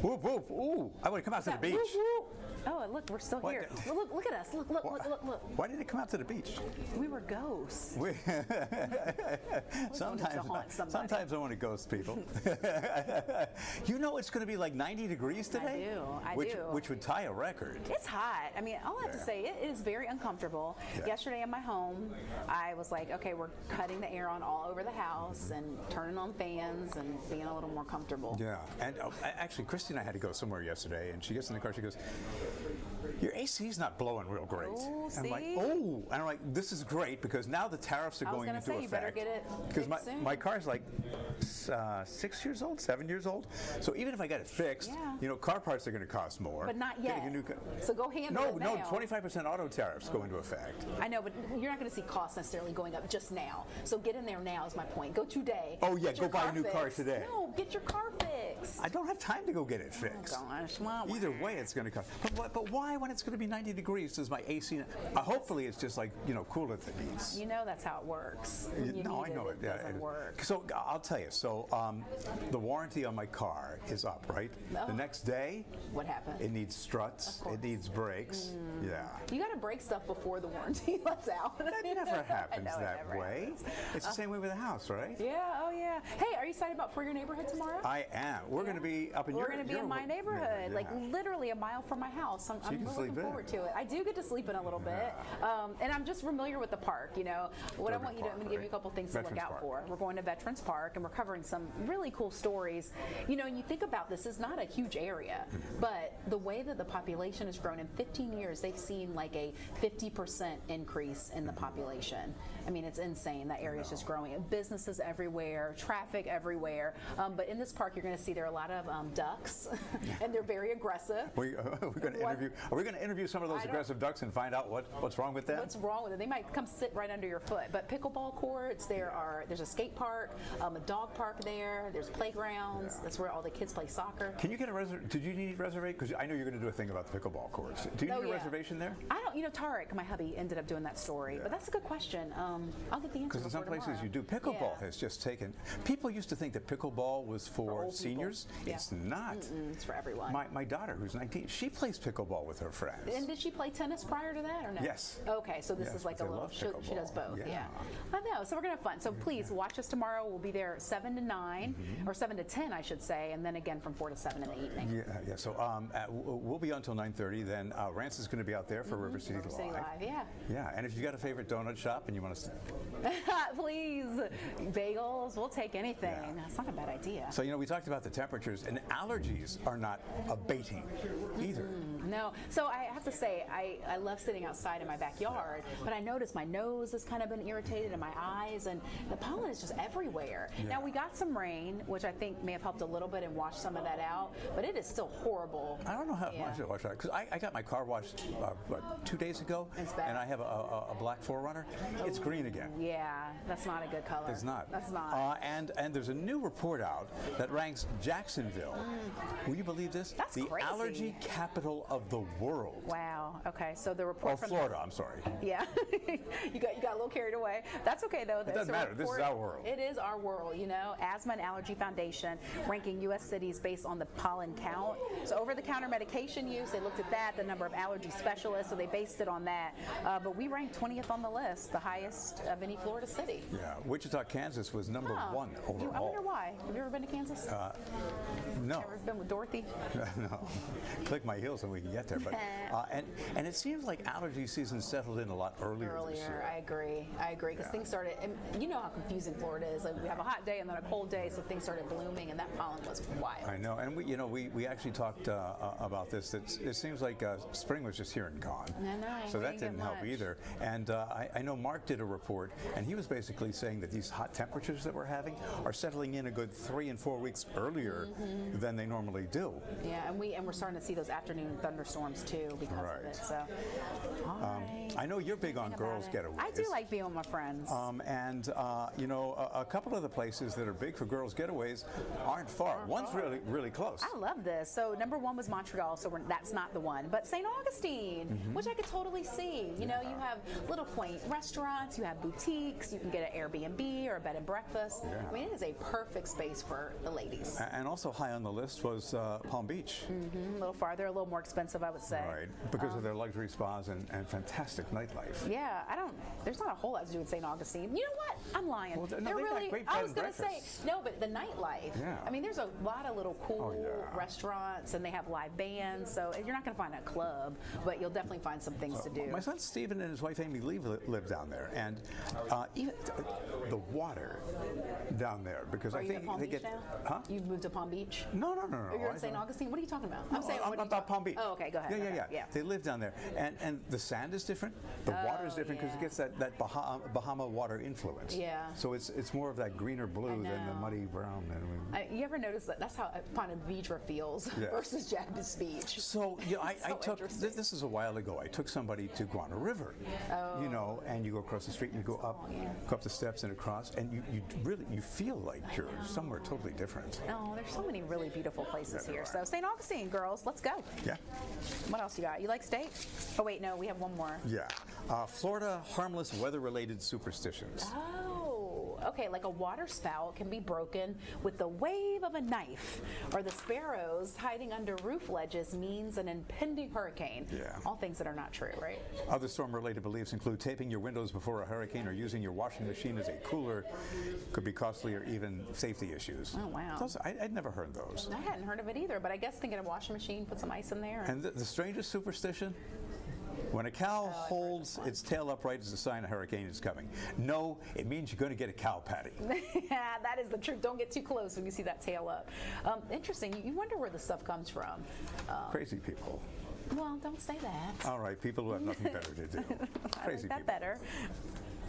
Whoop, whoop. Ooh, I want to come out to the beach. Whoop, whoop. Oh, look, we're still here. Look at us. Look. Why did it come out to the beach? We were ghosts. Sometimes I want to ghost people. You know it's going to be like 90 degrees today? I do. Which would tie a record. It's hot. I mean, all I have to say, it is very uncomfortable. Yeah. Yesterday in my home, I was like, okay, we're cutting the air on all over the house and turning on fans and being a little more comfortable. Yeah, and actually, Christy and I had to go somewhere yesterday, and she gets in the car, she goes, your AC's not blowing real great. Oh, and I'm like, oh, and I'm like, this is great because now the tariffs are going into effect. You better get it because my car's like 6 years old, 7 years old. So even if I got it fixed, you know, car parts are going to cost more. But not yet. So go handle it now. No, 25% auto tariffs go into effect. I know, but you're not going to see costs necessarily going up just now. So get in there now is my point. Go today. Oh yeah, go buy a new car today. No, get your car fixed. I don't have time to go get it fixed. Oh gosh, well, either way, it's going to cost. But why, when it's going to be 90 degrees, does my AC? Hopefully, it's just like cool at the knees. You know that's how it works. No, I know it. It doesn't work. So I'll tell you. So the warranty on my car is up, right? Oh. The next day, what happened? It needs struts. It needs brakes. Yeah. You got to break stuff before the warranty lets out. That never happens that way. Happens. It's the same way with a house, right? Yeah. Oh yeah. Hey, are you excited about For Your Neighborhood tomorrow? I am. We're going to be up in We're going to be in my neighborhood, like literally a mile from my house. I'm really looking forward to it. I do get to sleep in a little bit, and I'm just familiar with the park. You know, what I want you to, I'm going to give you a couple things to look out for. We're going to Veterans Park, and we're covering some really cool stories. You know, and you think about this, it's not a huge area, but the way that the population has grown in 15 years, they've seen like a 50% increase in the population. I mean, it's insane. That area is just growing. Businesses everywhere, traffic everywhere. But in this park, you're going to see there are a lot of ducks, and they're very aggressive. Are we going to interview some of those aggressive ducks and find out what's wrong with them? What's wrong with it? They might come sit right under your foot. But pickleball courts, there's a skate park, a dog park there. There's playgrounds. That's where all the kids play soccer. Can you get a reservation? Did you need to reserve? Because I know you're going to do a thing about the pickleball courts. Do you need a reservation there? I don't. You know, Tarek, my hubby, ended up doing that story. But that's a good question. I'll get the answer. Because in some places you do. Pickleball has just taken. People used to think that pickleball was for seniors. It's not. It's for everyone. My daughter, who's 19, she plays pickleball with her friends. And did she play tennis prior to that or no? Yes. Okay, so this is like a little. She does both. Yeah. I know. So we're gonna have fun. So please watch us tomorrow. We'll be there 7 to 9 or 7 to 10, I should say, and then again from 4 to 7 in the evening. Yeah. So we'll be on until 9:30. Then Rance is going to be out there for River City Live. Yeah. And if you've got a favorite donut shop and you want to, please, bagels. We'll take anything. That's not a bad idea. So we talked about the temperatures, and allergies are not abating either. No. So I have to say, I love sitting outside in my backyard, but I noticed my nose has kind of been irritated and my eyes, and the pollen is just everywhere. Now, we got some rain, which I think may have helped a little bit and washed some of that out, but it is still horrible. I don't know how much it washed out, because I got my car washed 2 days ago, and I have a black 4Runner. It's green again. Yeah, that's not a good color. It's not. That's not. And there's a new report out that ranks Jacksonville. Will you believe this? That's the crazy. allergy capital of the world. Wow. Okay. So the report from Florida. I'm sorry. Yeah. you got a little carried away. That's okay though. It doesn't matter. This is our world. It is our world. Asthma and Allergy Foundation ranking U.S. cities based on the pollen count. So over-the-counter medication use, they looked at that, the number of allergy specialists, so they based it on that. But we ranked 20th on the list, the highest of any Florida city. Yeah. Wichita, Kansas was number 1 overall. I wonder why. Have you ever been to Kansas? No. Ever been with Dorothy? No. Click my heels and we can get there. But and it seems like allergy season settled in a lot earlier this year. I agree. Because things started, and you know how confusing Florida is. Like we have a hot day and then a cold day, so things started blooming, and that pollen was wild. I know, and we actually talked about this. It seems like spring was just here and gone. So that didn't help either. And I know Mark did a report, and he was basically saying that these hot temperatures that we're having are settling in a good 3 and 4 weeks earlier than they normally do. Yeah, and we're starting to see those afternoon thunderstorms too because of it. So, I know you're big on girls' getaways. I do like being with my friends. And a couple of the places that are big for girls' getaways aren't far. One's really close. I love this. So number 1 was Montreal, so that's not the one. But St. Augustine, which I could totally see. You have little quaint restaurants. you have boutiques, you can get an Airbnb or a bed and breakfast. Yeah. I mean, it is a perfect space for the ladies. And also high on the list was Palm Beach. A little farther, a little more expensive, I would say. Right, because of their luxury spas and fantastic nightlife. Yeah, there's not a whole lot to do with St. Augustine. You know what? I'm lying. Well, no, They're they've got really, great bed I was and going to say, breakfasts. no, but the nightlife. Yeah. I mean, there's a lot of little cool yeah. restaurants, and they have live bands, so you're not going to find a club, but you'll definitely find some things to do. My son Stephen and his wife Amy live down there, and even the water down there, because I think they get. Now? Huh? You've moved to Palm Beach? No. Or you're in St. Augustine? What are you talking about? No, I'm saying about Palm Beach. Oh, okay, go ahead. Yeah. They live down there, and the sand is different. The water is different because it gets that Bahama water influence. Yeah. So it's more of that greener blue than the muddy brown. You ever notice that? That's how Ponte Vedra feels versus Jack's Beach. So I took this is a while ago. I took somebody to Guana River, and you go across the street and you go up the steps and across, and you feel like you're somewhere totally different. Oh, there's so many really beautiful places here. So St. Augustine, girls, let's go. Yeah. What else you got? You like steak? Oh wait, no, we have one more. Yeah. Florida harmless weather-related superstitions. Oh, okay, like a water spout can be broken with the wave of a knife, or the sparrows hiding under roof ledges means an impending hurricane. Yeah. All things that are not true, right? Other storm-related beliefs include taping your windows before a hurricane or using your washing machine as a cooler could be costly, or even safety issues. Oh, wow. I'd never heard those. I hadn't heard of it either, but I guess thinking of washing machine, put some ice in there. And the strangest superstition? When a cow holds its tail upright as a sign a hurricane is coming. No, it means you're going to get a cow patty. Yeah, that is the truth. Don't get too close when you see that tail up. Interesting. You wonder where the stuff comes from. Crazy people. Well, don't say that. All right, people who have nothing better to do. Crazy I like that people. better.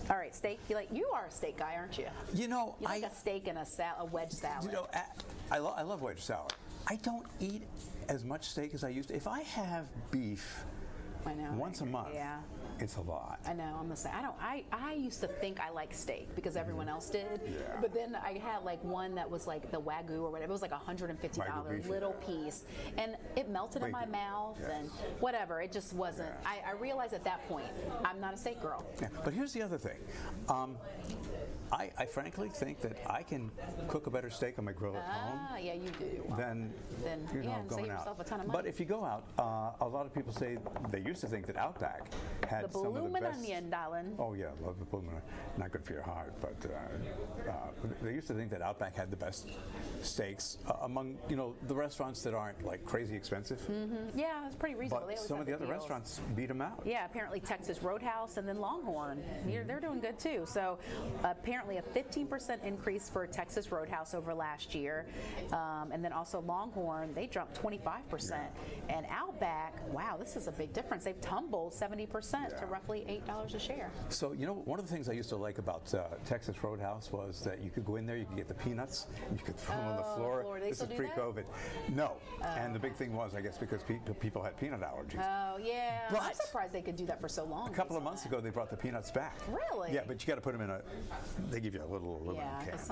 All right, steak. You are a steak guy, aren't you? You know, you like a steak and a wedge salad. You know, I love wedge salad. I don't eat as much steak as I used to. If I have beef once a month, it's a lot. I know, I'm the same. I used to think I liked steak because everyone else did. Yeah. But then I had like one that was like the Wagyu or whatever. It was like $150 little piece. And it melted in my mouth and whatever. It just wasn't. I realized at that point, I'm not a steak girl. Yeah. But here's the other thing. I frankly think that I can cook a better steak on my grill at home. Yeah, you do. Than going save yourself a ton of money. But if you go out, a lot of people say they used to think that Outback had some of the bloomin' best. onion, darling. Oh yeah, love the bloomin' onion. Not good for your heart, but they used to think that Outback had the best steaks among the restaurants that aren't like crazy expensive. Mm-hmm. Yeah, it's pretty reasonable. But some of the other restaurants beat them out. Yeah, apparently Texas Roadhouse and then Longhorn, they're doing good too. So apparently a 15% increase for Texas Roadhouse over last year, and then also Longhorn, they jumped 25%, and Outback, wow, this is a big difference. They've tumbled 70% to roughly $8 a share. So one of the things I used to like about Texas Roadhouse was that you could go in there, you could get the peanuts, you could throw them on the floor. This is pre-COVID. No, and the big thing was, I guess, because people had peanut allergies. Oh yeah, but I'm surprised they could do that for so long. A couple of months ago, they brought the peanuts back. Really? Yeah, but you got to put them in they give you a little aluminum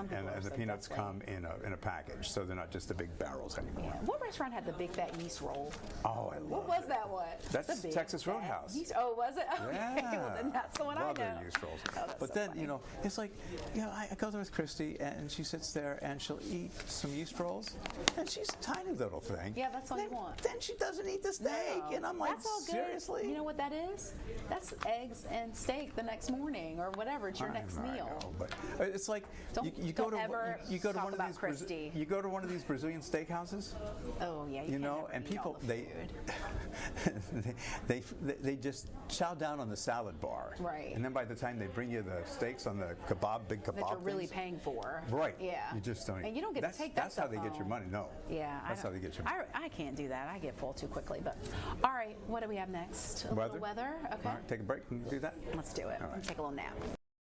can, and the peanuts come in a package, so they're not just the big barrels anymore. Yeah. What restaurant had the big fat yeast roll? Oh, I love What was that one? That's Texas Roadhouse. Oh, was it? Okay, Yeah. well then that's the one Love I know. their yeast rolls. Oh, that's but so then, funny. it's like, I go there with Christy, and she sits there, and she'll eat some yeast rolls, and she's a tiny little thing. Yeah, that's all you want. Then she doesn't eat the steak, and I'm like, that's all good. Seriously? You know what that is? That's eggs and steak the next morning or whatever. It's your next meal. I know, but it's like you go to one of these Brazilian steakhouses. Oh yeah, and people they just chow down on the salad bar. Right. And then by the time they bring you the steaks on the big kebab that you're really things, paying for. Right. Yeah. You just don't. And you don't get to take that That's how they get your money. No. Yeah. That's how they get your money. I can't do that. I get full too quickly. But all right, what do we have next? Weather. Weather. Okay. All right, take a break and do that. Let's do it. All right. Take a little nap.